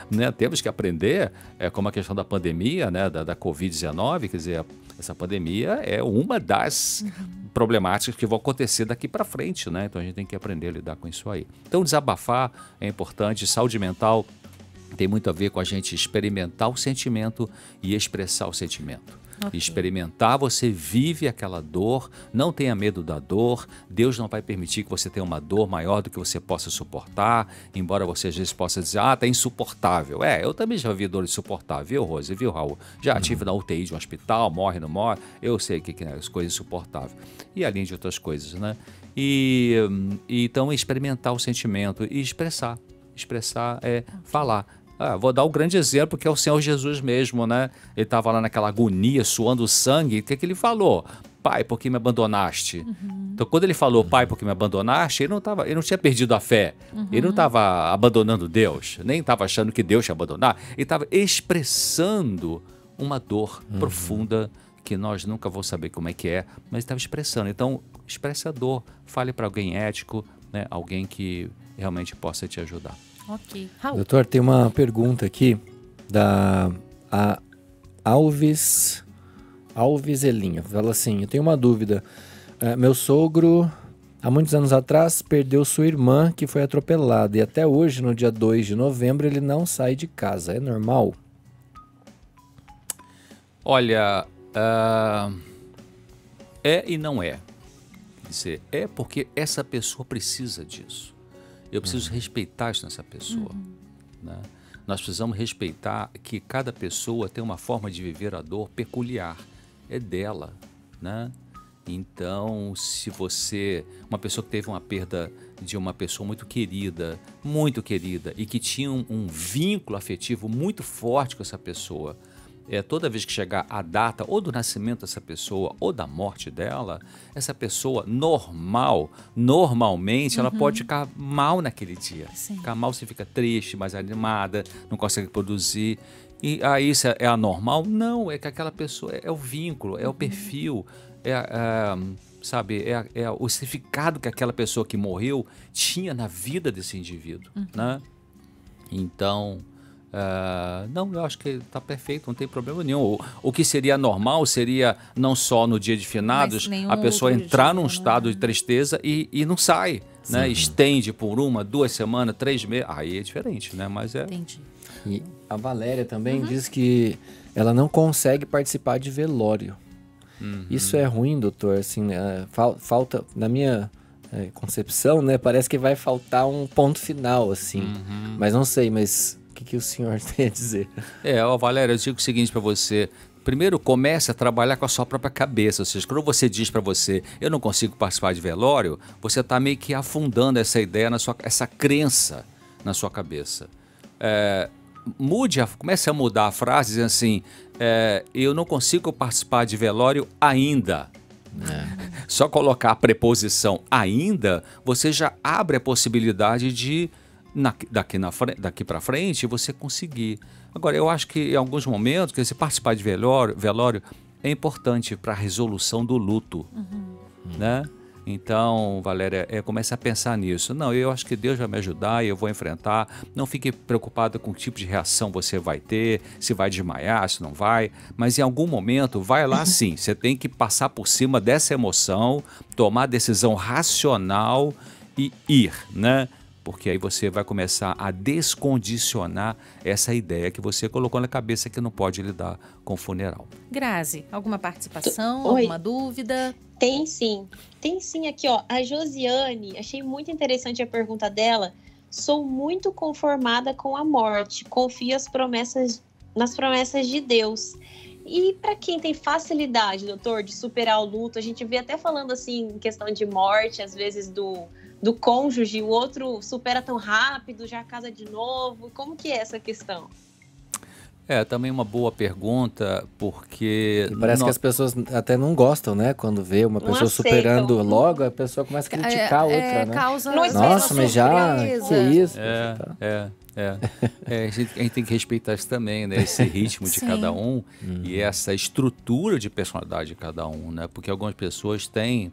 né? Temos que aprender, como a questão da pandemia, né? Da Covid-19, quer dizer, essa pandemia é uma das problemáticas que vão acontecer daqui para frente, né? Então a gente tem que aprender a lidar com isso aí. Então desabafar é importante, saúde mental tem muito a ver com a gente experimentar o sentimento e expressar o sentimento. Okay. Experimentar, você vive aquela dor, não tenha medo da dor, Deus não vai permitir que você tenha uma dor maior do que você possa suportar, embora você às vezes possa dizer, tá insuportável. Eu também já vi dor insuportável, viu, Rose, viu, Raul? Já tive na UTI de um hospital, morre, não morre, eu sei que é as coisas insuportáveis. E além de outras coisas, né? Então experimentar o sentimento e expressar é falar. Vou dar o grande exemplo que é o Senhor Jesus mesmo, né? Ele estava lá naquela agonia, suando sangue. O que ele falou? Pai, por que me abandonaste? Então, quando ele falou, Pai, por que me abandonaste, ele não tinha perdido a fé. Ele não estava abandonando Deus, nem estava achando que Deus ia abandonar. Ele estava expressando uma dor profunda que nós nunca vamos saber como é que é, mas estava expressando. Então, expresse a dor, fale para alguém ético, né? Alguém que realmente possa te ajudar. Ok. Raul. Doutor, tem uma pergunta aqui da Alves Elinha. Fala assim, eu tenho uma dúvida. Meu sogro, há muitos anos atrás, perdeu sua irmã que foi atropelada. E até hoje, no dia 2 de novembro, ele não sai de casa. É normal? Olha, é e não é. Quer dizer, é porque essa pessoa precisa disso. Eu preciso respeitar isso nessa pessoa. Né? Nós precisamos respeitar que cada pessoa tem uma forma de viver a dor peculiar. É dela, né? Então, se você... Uma pessoa que teve uma perda de uma pessoa muito querida, e que tinha um vínculo afetivo muito forte com essa pessoa, toda vez que chegar a data ou do nascimento dessa pessoa ou da morte dela, essa pessoa normalmente, ela pode ficar mal naquele dia. Sim. Ficar mal, você fica triste, mais animada, não consegue produzir. E aí isso é anormal? Não, é que aquela pessoa é o vínculo, é o perfil, sabe, é o significado que aquela pessoa que morreu tinha na vida desse indivíduo, né? Então... não, eu acho que está perfeito, não tem problema nenhum. O que seria normal seria não só no dia de finados a pessoa entrar num estado de tristeza e não sai, né? Estende por 1, 2 semanas, 3 meses, aí é diferente, né? Mas Entendi. E a Valéria também diz que ela não consegue participar de velório. Isso é ruim, doutor? Assim, falta, na minha concepção, né? Parece que vai faltar um ponto final, assim. Mas não sei, mas... O que o senhor tem a dizer? Valéria, eu digo o seguinte para você, primeiro comece a trabalhar com a sua própria cabeça. Ou seja, quando você diz para você, eu não consigo participar de velório, você está meio que afundando essa ideia, essa crença na sua cabeça. Comece a mudar a frase dizendo assim, eu não consigo participar de velório ainda. Só colocar a preposição ainda, você já abre a possibilidade de, daqui para frente, você conseguir. Agora, eu acho que em alguns momentos, que se participar de velório é importante para a resolução do luto, né? Então, Valéria, comece a pensar nisso. Não, eu acho que Deus vai me ajudar e eu vou enfrentar. Não fique preocupada com que tipo de reação você vai ter, se vai desmaiar, se não vai. Mas em algum momento, vai lá sim. Você tem que passar por cima dessa emoção, tomar a decisão racional e ir, né? Porque aí você vai começar a descondicionar essa ideia que você colocou na cabeça que não pode lidar com o funeral. Grazi, alguma participação, Oi. alguma dúvida? Tem sim aqui, ó, a Josiane, achei muito interessante a pergunta dela. Sou muito conformada com a morte, confio nas promessas de Deus. E para quem tem facilidade, doutor, de superar o luto, a gente vê até falando assim, em questão de morte, às vezes do cônjuge, o outro supera tão rápido, já casa de novo, como que é essa questão? Também uma boa pergunta, porque... E parece que as pessoas até não gostam, né? Quando vê uma pessoa superando logo, a pessoa começa a criticar a outra, né? Causa nossa, mas já... Que isso? A gente tem que respeitar isso também, né? Esse ritmo de cada um e essa estrutura de personalidade de cada um, né? Porque algumas pessoas têm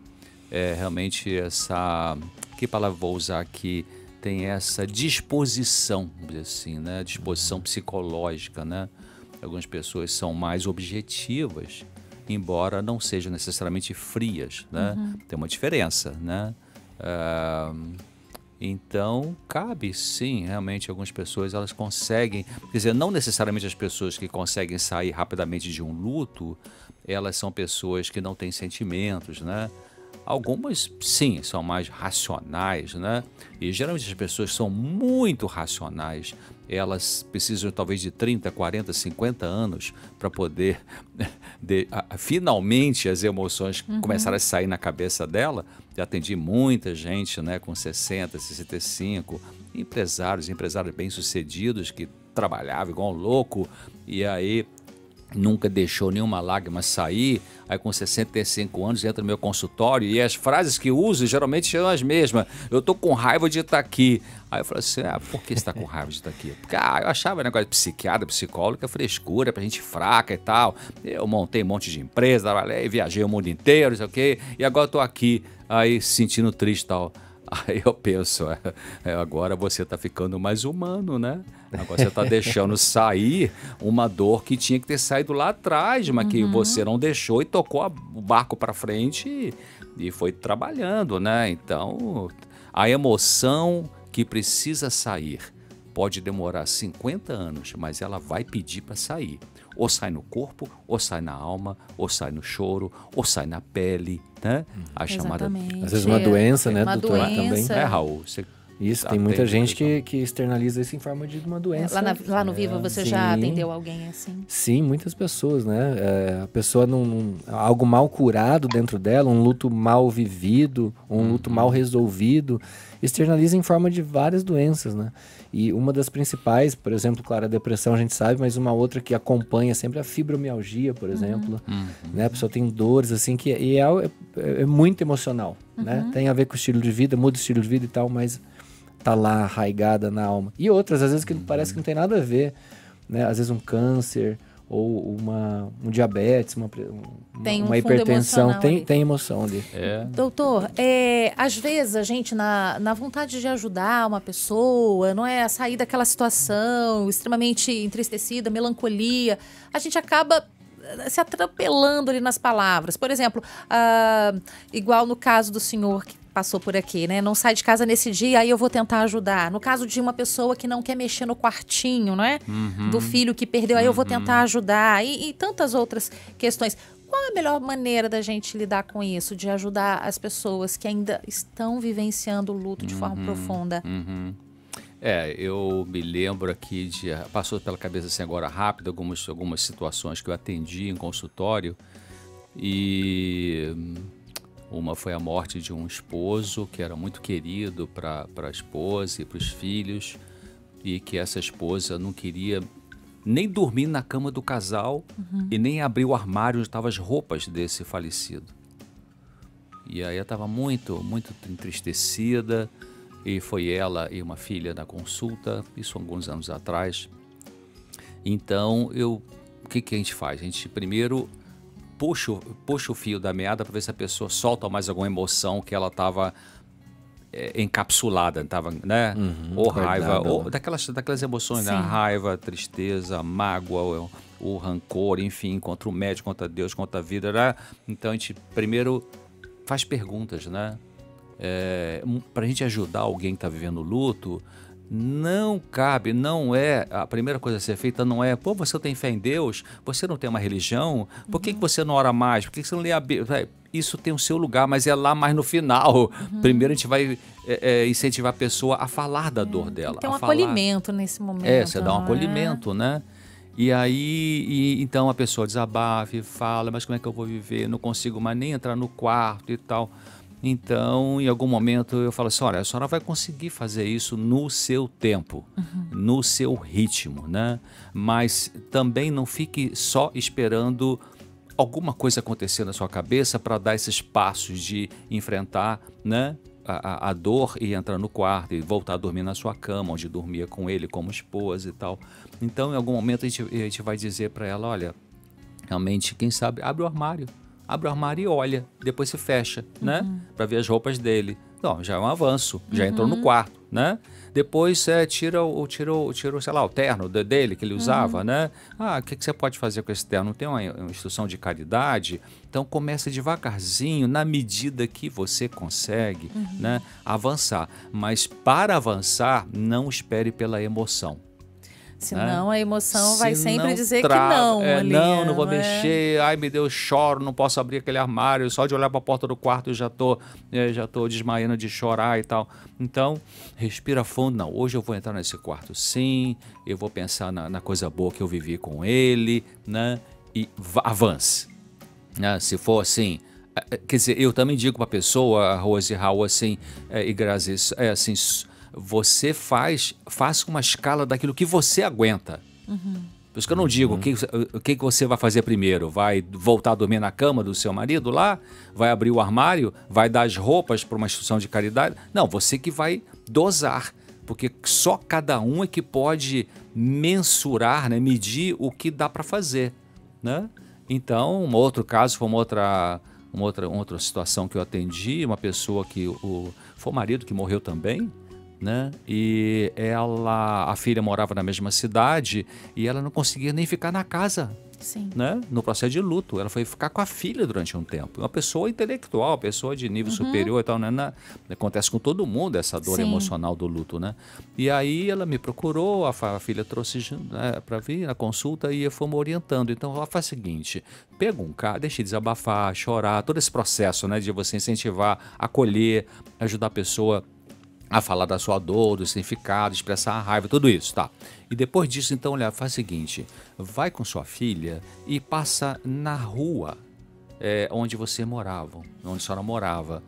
realmente essa... Que palavra vou usar aqui? Tem essa disposição, vamos dizer assim, né? Disposição psicológica, né? Algumas pessoas são mais objetivas, embora não sejam necessariamente frias, né? Tem uma diferença, né? Então, cabe sim, realmente, algumas pessoas, elas conseguem, quer dizer, não necessariamente as pessoas que conseguem sair rapidamente de um luto, elas são pessoas que não têm sentimentos, né? Algumas, sim, são mais racionais, né? E geralmente as pessoas são muito racionais. Elas precisam talvez de 30, 40, 50 anos para poder finalmente as emoções começarem a sair na cabeça dela. Já atendi muita gente, né, com 60, 65, empresários bem-sucedidos que trabalhavam igual um louco e aí nunca deixou nenhuma lágrima sair, aí com 65 anos entra no meu consultório e as frases que uso geralmente são as mesmas. Eu tô com raiva de estar aqui. Aí eu falo assim, por que você tá com raiva de estar aqui? Porque eu achava negócio de psiquiatra, psicóloga, frescura pra gente fraca e tal. Eu montei um monte de empresa, trabalhei, viajei o mundo inteiro, não sei o quê, e agora eu tô aqui, aí sentindo triste e tal. Aí eu penso, agora você está ficando mais humano, né? Agora você está deixando sair uma dor que tinha que ter saído lá atrás, mas que você não deixou e tocou o barco para frente e foi trabalhando, né? Então, a emoção que precisa sair pode demorar 50 anos, mas ela vai pedir para sair. Ou sai no corpo, ou sai na alma, ou sai no choro, ou sai na pele, né? A chamada... Exatamente. Às vezes uma doença, né, uma doutor? doença. Também. Raul? Você isso, tem muita gente que externaliza isso em forma de uma doença. Lá no Viva você já atendeu alguém assim? Sim, muitas pessoas, né? A pessoa algo mal curado dentro dela, um luto mal vivido, um luto mal resolvido, externaliza em forma de várias doenças, né? E uma das principais, por exemplo, claro, a depressão a gente sabe, mas uma outra que acompanha sempre a fibromialgia, por exemplo, né? A pessoa tem dores assim que é muito emocional, né? Tem a ver com o estilo de vida, muda o estilo de vida e tal, mas tá lá arraigada na alma. E outras, às vezes, que parece que não tem nada a ver, né? Às vezes um câncer ou um diabetes, uma hipertensão, tem emoção ali. Doutor, às vezes a gente, na vontade de ajudar uma pessoa, não é, a sair daquela situação extremamente entristecida, melancolia, a gente acaba se atropelando ali nas palavras. Por exemplo, igual no caso do senhor que passou por aqui, né? Não sai de casa nesse dia, aí eu vou tentar ajudar. No caso de uma pessoa que não quer mexer no quartinho, né? Do filho que perdeu, aí eu vou tentar ajudar. E tantas outras questões. Qual a melhor maneira da gente lidar com isso? De ajudar as pessoas que ainda estão vivenciando o luto de forma profunda? Eu me lembro aqui passou pela cabeça assim agora rápido algumas situações que eu atendi em consultório, e uma foi a morte de um esposo que era muito querido para a esposa e para os filhos, e que essa esposa não queria nem dormir na cama do casal e nem abrir o armário onde estavam as roupas desse falecido. E aí ela estava muito, muito entristecida, e foi ela e uma filha na consulta, isso alguns anos atrás. Então, o que a gente faz? A gente primeiro puxa o fio da meada para ver se a pessoa solta mais alguma emoção que ela estava encapsulada, estava, né? Ou raiva, ou daquelas emoções, né? A raiva, a tristeza, a mágoa, o rancor, enfim, contra o médico, contra Deus, contra a vida, né? Então, a gente primeiro faz perguntas, né? Para a gente ajudar alguém que está vivendo luto, não cabe, não é, a primeira coisa a ser feita não é, pô, você tem fé em Deus? Você não tem uma religião? Por que você não ora mais? Por que você não lê a Bíblia? Isso tem o seu lugar, mas é lá mais no final. Primeiro a gente vai incentivar a pessoa a falar da dor dela. Tem um acolhimento nesse momento. Você dá um acolhimento, né? E aí, então a pessoa desabafa e fala, mas como é que eu vou viver? Não consigo mais nem entrar no quarto e tal. Então, em algum momento eu falo assim, olha, a senhora vai conseguir fazer isso no seu tempo, no seu ritmo, né? Mas também não fique só esperando alguma coisa acontecer na sua cabeça para dar esses passos de enfrentar, né, a dor e entrar no quarto e voltar a dormir na sua cama, onde dormia com ele como esposa e tal. Então, em algum momento a gente vai dizer para ela, olha, realmente, quem sabe, abre o armário e olha, depois se fecha, né? Para ver as roupas dele. Não, já é um avanço, já entrou no quarto, né? Depois tira, sei lá, o terno dele que ele usava, né? O que você pode fazer com esse terno? Não tem uma instrução de caridade? Então começa devagarzinho, na medida que você consegue, né? Avançar. Mas para avançar, não espere pela emoção. Senão a emoção vai sempre dizer que não. Não vou mexer, ai meu Deus, choro, não posso abrir aquele armário, só de olhar para a porta do quarto eu já tô desmaiando de chorar e tal. Então, respira fundo, não, hoje eu vou entrar nesse quarto sim, eu vou pensar na coisa boa que eu vivi com ele, né? E avance. Né? Se for assim, quer dizer, eu também digo para a pessoa, Rose e Raul, assim, e Grazi, assim, você faça uma escala daquilo que você aguenta. Por isso que eu não digo o que você vai fazer primeiro. Vai voltar a dormir na cama do seu marido lá? Vai abrir o armário? Vai dar as roupas para uma instituição de caridade? Não, você que vai dosar. Porque só cada um é que pode mensurar, né, medir o que dá para fazer. Né? Então, um outro caso foi uma outra situação que eu atendi, uma pessoa que foi o marido que morreu também, né? E a filha morava na mesma cidade e ela não conseguia nem ficar na casa. Sim. Né? No processo de luto, ela foi ficar com a filha durante um tempo. Uma pessoa intelectual, uma pessoa de nível superior e tal, né? Acontece com todo mundo essa dor emocional do luto, né? E aí ela me procurou, a filha trouxe, né, para vir na consulta e fomos orientando. Então ela faz o seguinte, pega um carro, deixa desabafar, chorar, todo esse processo, né, de você incentivar, acolher, ajudar a pessoa a falar da sua dor, do significado, expressar a raiva, tudo isso, tá? E depois disso, então, olha, faz o seguinte, vai com sua filha e passa na rua onde você morava, onde a senhora morava.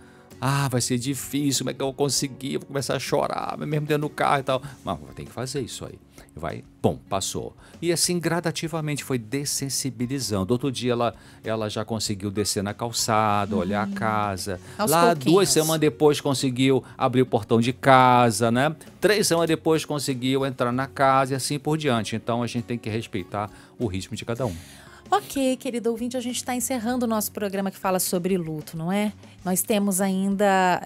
Vai ser difícil, como é que eu vou conseguir? Eu vou começar a chorar, mesmo dentro do carro e tal. Mas tem que fazer isso aí. Vai, bom, passou. E assim, gradativamente, foi dessensibilizando. Outro dia, ela já conseguiu descer na calçada, olhar a casa. Lá, 2 semanas depois, conseguiu abrir o portão de casa, né? 3 semanas depois, conseguiu entrar na casa e assim por diante. Então, a gente tem que respeitar o ritmo de cada um. Ok, querido ouvinte, a gente está encerrando o nosso programa que fala sobre luto, não é? Nós temos ainda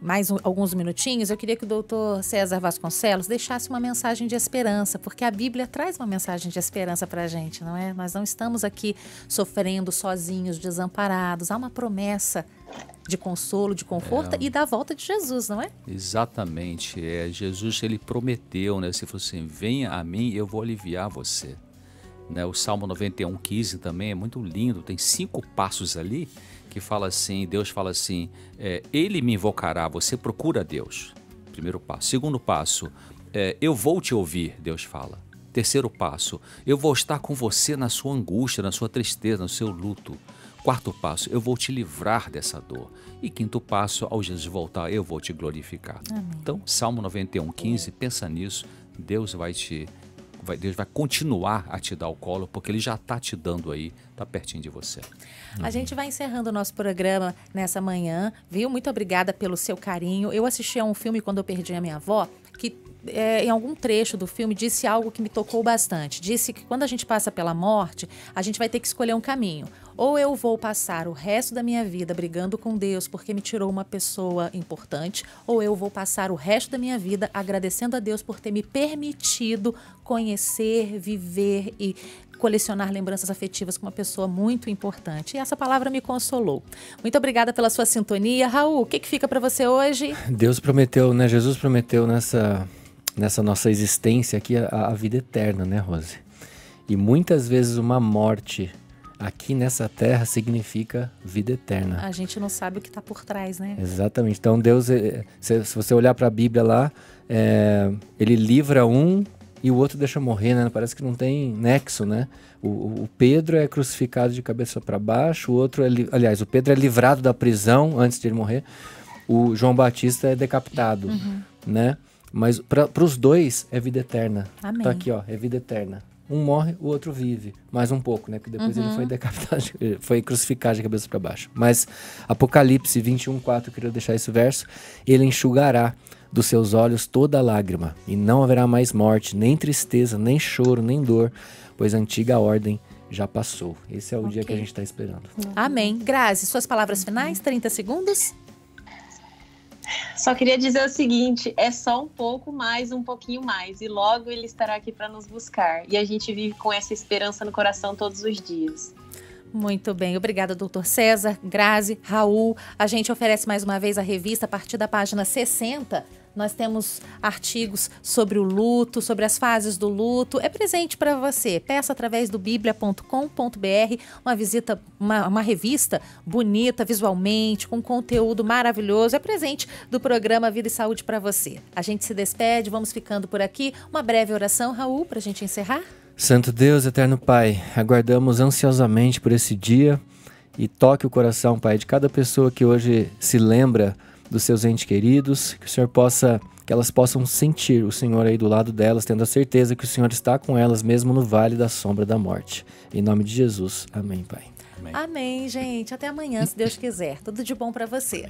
mais alguns minutinhos. Eu queria que o doutor César Vasconcelos deixasse uma mensagem de esperança, porque a Bíblia traz uma mensagem de esperança para a gente, não é? Nós não estamos aqui sofrendo sozinhos, desamparados. Há uma promessa de consolo, de conforto e da volta de Jesus, não é? Exatamente. Jesus, ele prometeu, né? Se falou assim, venha a mim e eu vou aliviar você. Né, o Salmo 91:15 também é muito lindo, tem 5 passos ali que fala assim, Deus fala assim, ele me invocará, você procura Deus. primeiro passo. Segundo passo, eu vou te ouvir, Deus fala. Terceiro passo, eu vou estar com você na sua angústia, na sua tristeza, no seu luto. Quarto passo, eu vou te livrar dessa dor. E quinto passo, ao Jesus voltar, eu vou te glorificar. Amém. Então, Salmo 91:15, pensa nisso. Deus vai continuar a te dar o colo, porque Ele já está te dando aí, está pertinho de você. A gente vai encerrando o nosso programa nessa manhã, viu? Muito obrigada pelo seu carinho. Eu assisti a um filme quando eu perdi a minha avó, que em algum trecho do filme disse algo que me tocou bastante. Disse que quando a gente passa pela morte, a gente vai ter que escolher um caminho. Ou eu vou passar o resto da minha vida brigando com Deus porque me tirou uma pessoa importante, ou eu vou passar o resto da minha vida agradecendo a Deus por ter me permitido conhecer, viver e colecionar lembranças afetivas com uma pessoa muito importante. E essa palavra me consolou. Muito obrigada pela sua sintonia. Raul, o que fica para você hoje? Deus prometeu, né? Jesus prometeu nessa nossa existência aqui a vida eterna, né, Rose? E muitas vezes uma morte aqui nessa terra significa vida eterna. A gente não sabe o que está por trás, né? Exatamente. Então Deus, se você olhar para a Bíblia lá, Ele livra um e o outro deixa morrer, né? Parece que não tem nexo, né? O Pedro é crucificado de cabeça para baixo, o outro aliás, o Pedro é livrado da prisão antes de ele morrer, o João Batista é decapitado, né? Mas para os dois é vida eterna. Amém. Tá aqui, ó, é vida eterna. Um morre, o outro vive. Mais um pouco, né? Porque depois ele foi decapitado, foi crucificado de cabeça para baixo. Mas Apocalipse 21:4, eu queria deixar esse verso. Ele enxugará dos seus olhos toda lágrima, e não haverá mais morte, nem tristeza, nem choro, nem dor, pois a antiga ordem já passou. Esse é o dia que a gente está esperando. Amém. Grazi, suas palavras finais, 30 segundos. Só queria dizer o seguinte, é só um pouco mais, um pouquinho mais, e logo Ele estará aqui para nos buscar. E a gente vive com essa esperança no coração todos os dias. Muito bem, obrigada, doutor César, Grazi, Raul. A gente oferece mais uma vez a revista a partir da página 60. Nós temos artigos sobre o luto, sobre as fases do luto. É presente para você. Peça através do biblia.com.br uma revista bonita visualmente, com conteúdo maravilhoso. É presente do programa Vida e Saúde para você. A gente se despede, vamos ficando por aqui. Uma breve oração, Raul, para a gente encerrar. Santo Deus, eterno Pai, aguardamos ansiosamente por esse dia e toque o coração, Pai, de cada pessoa que hoje se lembra dos seus entes queridos, que elas possam sentir o Senhor aí do lado delas, tendo a certeza que o Senhor está com elas mesmo no vale da sombra da morte. Em nome de Jesus, amém, Pai. Amém, gente. Até amanhã, se Deus quiser. Tudo de bom para você.